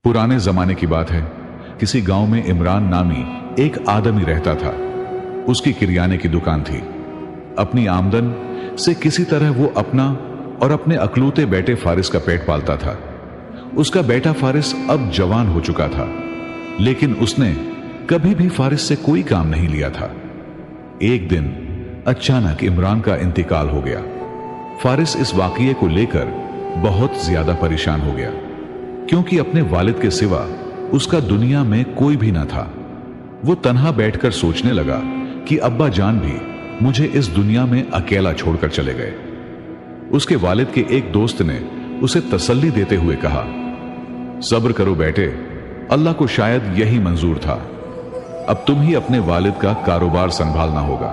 पुराने जमाने की बात है। किसी गांव में इमरान नामी एक आदमी रहता था। उसकी किरियाने की दुकान थी। अपनी आमदन से किसी तरह वो अपना और अपने अकलूते बेटे फारिस का पेट पालता था। उसका बेटा फारिस अब जवान हो चुका था, लेकिन उसने कभी भी फारिस से कोई काम नहीं लिया था। एक दिन अचानक इमरान का इंतकाल हो गया। फारिस इस वाकये को लेकर बहुत ज्यादा परेशान हो गया, क्योंकि अपने वालिद के सिवा उसका दुनिया में कोई भी ना था। वो तन्हा बैठकर सोचने लगा कि अब्बा जान भी मुझे इस दुनिया में अकेला छोड़कर चले गए। उसके वालिद के एक दोस्त ने उसे तसल्ली देते हुए कहा, सब्र करो बेटे, अल्लाह को शायद यही मंजूर था। अब तुम ही अपने वालिद का कारोबार संभालना होगा।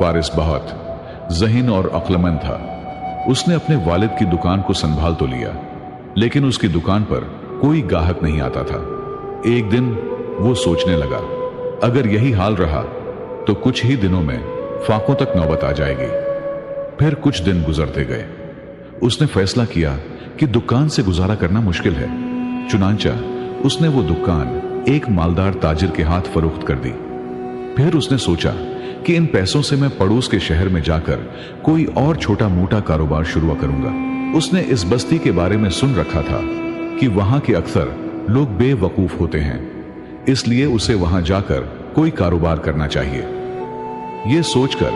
फारिस बहुत ज़हीन और अक्लमंद था। उसने अपने वालिद की दुकान को संभाल तो लिया, लेकिन उसकी दुकान पर कोई गाहक नहीं आता था। एक दिन वो सोचने लगा, अगर यही हाल रहा तो कुछ ही दिनों में फाकों तक नौबत आ जाएगी। फिर कुछ दिन गुजरते गए। उसने फैसला किया कि दुकान से गुजारा करना मुश्किल है। चुनांचा उसने वो दुकान एक मालदार ताजिर के हाथ फरोख्त कर दी। फिर उसने सोचा कि इन पैसों से मैं पड़ोस के शहर में जाकर कोई और छोटा मोटा कारोबार शुरू करूंगा। उसने इस बस्ती के बारे में सुन रखा था कि वहां के अक्सर लोग बेवकूफ होते हैं, इसलिए उसे वहां जाकर कोई कारोबार करना चाहिए। यह सोचकर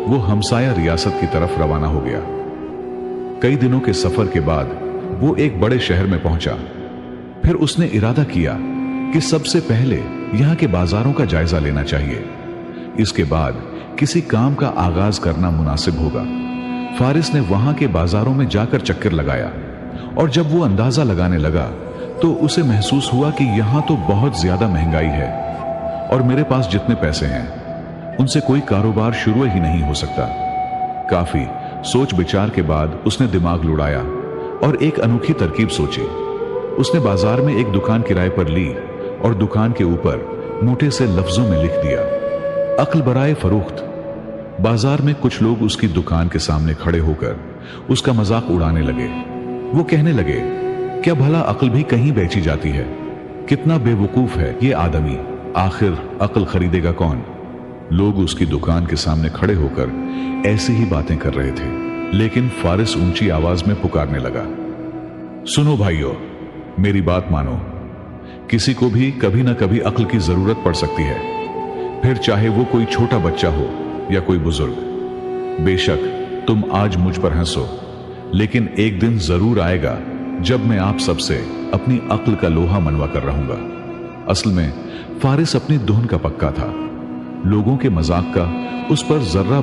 वो हमसाया रियासत की तरफ रवाना हो गया। कई दिनों के सफर के बाद वो एक बड़े शहर में पहुंचा। फिर उसने इरादा किया कि सबसे पहले यहां के बाजारों का जायजा लेना चाहिए। इसके बाद किसी काम का आगाज करना मुनासिब होगा। फारिस ने वहां के बाजारों में जाकर चक्कर लगाया, और जब वो अंदाजा लगाने लगा तो उसे महसूस हुआ कि यहां तो बहुत ज्यादा महंगाई है, और मेरे पास जितने पैसे हैं उनसे कोई कारोबार शुरू ही नहीं हो सकता। काफी सोच विचार के बाद उसने दिमाग लुढ़ाया और एक अनोखी तरकीब सोची। उसने बाजार में एक दुकान किराए पर ली और दुकान के ऊपर मोटे से लफ्जों में लिख दिया, अक्ल बराए फरोख्त। बाजार में कुछ लोग उसकी दुकान के सामने खड़े होकर उसका मजाक उड़ाने लगे। वो कहने लगे, क्या भला अक्ल भी कहीं बेची जाती है? कितना बेवकूफ है ये आदमी, आखिर अक्ल खरीदेगा कौन? लोग उसकी दुकान के सामने खड़े होकर ऐसी ही बातें कर रहे थे, लेकिन फारिस ऊंची आवाज में पुकारने लगा, सुनो भाइयों, मेरी बात मानो। किसी को भी कभी ना कभी अक्ल की जरूरत पड़ सकती है, फिर चाहे वो कोई छोटा बच्चा हो या कोई बुजुर्ग। बेशक तुम आज मुझ पर हंसो, लेकिन एक दिन जरूर आएगा जब मैं आप सबसे अपनी अक्ल का लोहा मनवा कर रहूंगा। असल में फारिस अपनी धुन का पक्का था। लोगों के मजाक का उस पर जर्रा